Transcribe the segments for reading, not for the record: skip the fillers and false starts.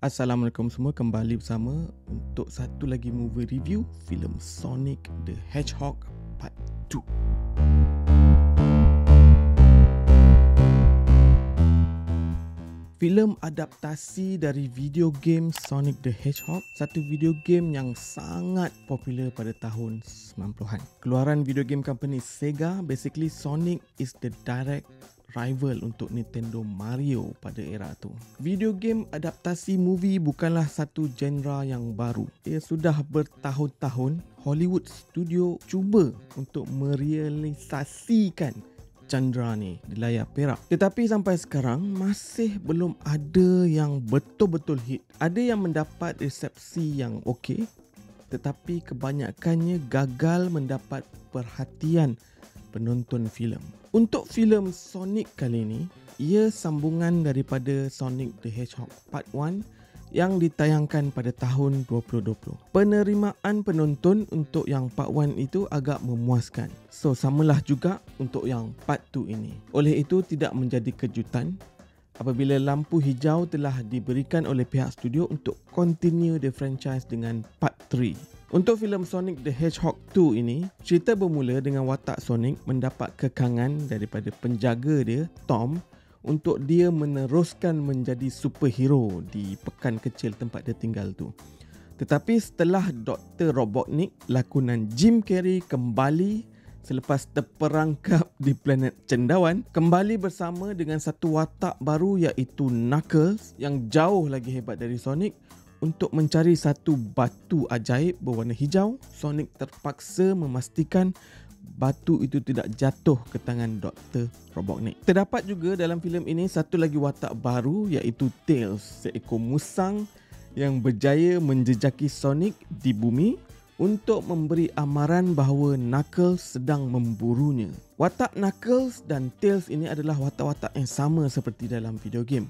Assalamualaikum semua, kembali bersama untuk satu lagi movie review filem Sonic the Hedgehog Part 2. Filem adaptasi dari video game Sonic the Hedgehog, satu video game yang sangat popular pada tahun 90-an. Keluaran video game company Sega, basically Sonic is the direct rival untuk Nintendo Mario pada era tu. Video game adaptasi movie bukanlah satu genre yang baru. Ia sudah bertahun-tahun Hollywood studio cuba untuk merealisasikan genre ni di layar perak. Tetapi sampai sekarang masih belum ada yang betul-betul hit. Ada yang mendapat resepsi yang okey, tetapi kebanyakannya gagal mendapat perhatian penonton filem. Untuk filem Sonic kali ini, ia sambungan daripada Sonic the Hedgehog Part 1 yang ditayangkan pada tahun 2020. Penerimaan penonton untuk yang Part 1 itu agak memuaskan. So, samalah juga untuk yang Part 2 ini. Oleh itu, tidak menjadi kejutan apabila lampu hijau telah diberikan oleh pihak studio untuk continue the franchise dengan Part 3. Untuk filem Sonic the Hedgehog 2 ini, cerita bermula dengan watak Sonic mendapat kekangan daripada penjaga dia, Tom, untuk dia meneruskan menjadi superhero di pekan kecil tempat dia tinggal tu. Tetapi setelah Dr. Robotnik, lakonan Jim Carrey kembali selepas terperangkap di planet cendawan, kembali bersama dengan satu watak baru iaitu Knuckles yang jauh lagi hebat dari Sonic. Untuk mencari satu batu ajaib berwarna hijau, Sonic terpaksa memastikan batu itu tidak jatuh ke tangan Dr. Robotnik. Terdapat juga dalam filem ini satu lagi watak baru iaitu Tails, seekor musang yang berjaya menjejaki Sonic di bumi untuk memberi amaran bahawa Knuckles sedang memburunya. Watak Knuckles dan Tails ini adalah watak-watak yang sama seperti dalam video game.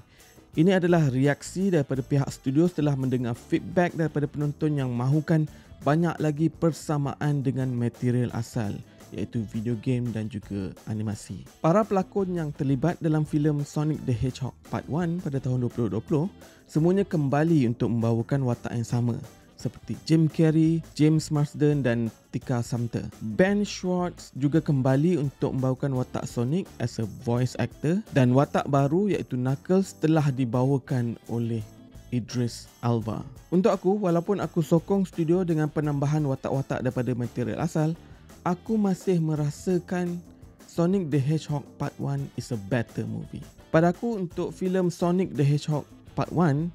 Ini adalah reaksi daripada pihak studio setelah mendengar feedback daripada penonton yang mahukan banyak lagi persamaan dengan material asal, iaitu video game dan juga animasi. Para pelakon yang terlibat dalam filem Sonic the Hedgehog Part 1 pada tahun 2020 semuanya kembali untuk membawakan watak yang sama, seperti Jim Carrey, James Marsden dan Tika Sumpter. Ben Schwartz juga kembali untuk membawakan watak Sonic as a voice actor, dan watak baru iaitu Knuckles telah dibawakan oleh Idris Elba. Untuk aku, walaupun aku sokong studio dengan penambahan watak-watak daripada material asal, aku masih merasakan Sonic the Hedgehog Part 1 is a better movie. Pada aku, untuk filem Sonic the Hedgehog Part 1,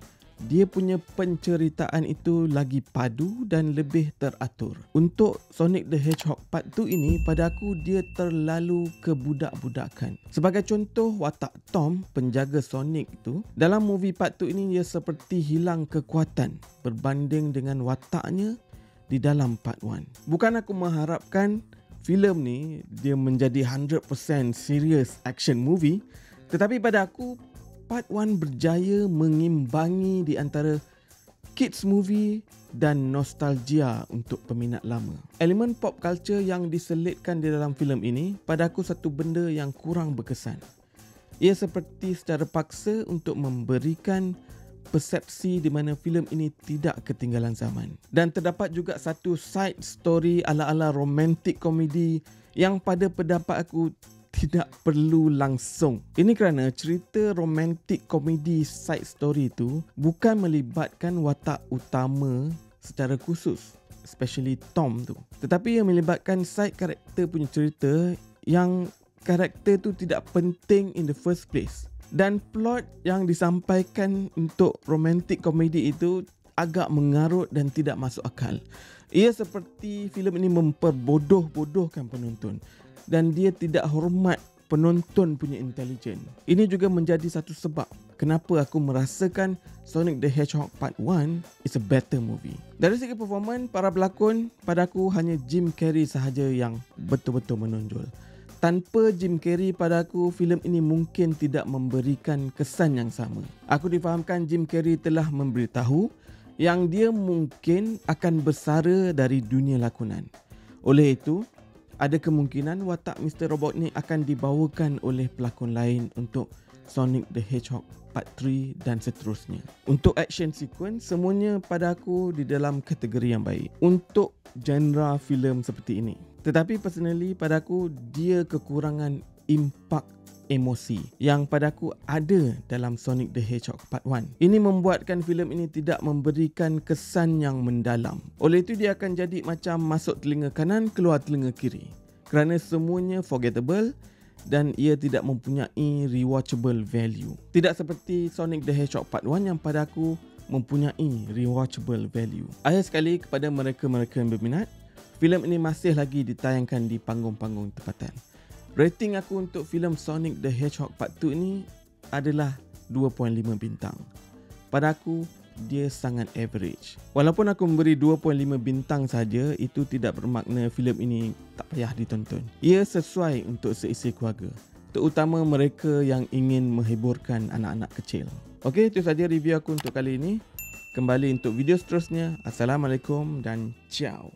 dia punya penceritaan itu lagi padu dan lebih teratur. Untuk Sonic the Hedgehog Part 2 ini, pada aku dia terlalu kebudak-budakan. Sebagai contoh, watak Tom, penjaga Sonic itu, dalam movie Part 2 ini dia seperti hilang kekuatan berbanding dengan wataknya di dalam Part 1. Bukan aku mengharapkan filem ni dia menjadi 100% serious action movie, tetapi pada aku Part 1 berjaya mengimbangi di antara kids movie dan nostalgia untuk peminat lama. Elemen pop culture yang diselitkan di dalam filem ini pada aku satu benda yang kurang berkesan. Ia seperti secara paksa untuk memberikan persepsi di mana filem ini tidak ketinggalan zaman. Dan terdapat juga satu side story ala-ala romantic comedy yang pada pendapat aku tidak perlu langsung. Ini kerana cerita romantic komedi side story itu bukan melibatkan watak utama secara khusus, especially Tom tu, tetapi ia melibatkan side karakter punya cerita yang karakter tu tidak penting in the first place. Dan plot yang disampaikan untuk romantic komedi itu agak mengarut dan tidak masuk akal. Ia seperti filem ini memperbodoh-bodohkan penonton dan dia tidak hormat penonton punya intelijen. Ini juga menjadi satu sebab kenapa aku merasakan Sonic the Hedgehog Part 1 is a better movie. Dari segi performan, para pelakon, pada aku hanya Jim Carrey sahaja yang betul-betul menonjol. Tanpa Jim Carrey, pada aku filem ini mungkin tidak memberikan kesan yang sama. Aku difahamkan Jim Carrey telah memberitahu yang dia mungkin akan bersara dari dunia lakonan. Oleh itu, ada kemungkinan watak Mr. Robotnik akan dibawakan oleh pelakon lain untuk Sonic the Hedgehog Part 3 dan seterusnya. Untuk action sequence, semuanya pada aku di dalam kategori yang baik untuk genre filem seperti ini. Tetapi personally pada aku dia kekurangan impak emosi yang pada aku ada dalam Sonic the Hedgehog Part 1. Ini membuatkan filem ini tidak memberikan kesan yang mendalam. Oleh itu dia akan jadi macam masuk telinga kanan, keluar telinga kiri. Kerana semuanya forgettable dan ia tidak mempunyai rewatchable value. Tidak seperti Sonic the Hedgehog Part 1 yang pada aku mempunyai rewatchable value. Akhir sekali kepada mereka-mereka yang berminat, filem ini masih lagi ditayangkan di panggung-panggung tempatan. Rating aku untuk filem Sonic the Hedgehog Part 2 ni adalah 2.5 bintang. Pada aku, dia sangat average. Walaupun aku memberi 2.5 bintang saja, itu tidak bermakna filem ini tak payah ditonton. Ia sesuai untuk seisi keluarga, terutama mereka yang ingin menghiburkan anak-anak kecil. Okey, itu saja review aku untuk kali ini. Kembali untuk video seterusnya. Assalamualaikum dan ciao.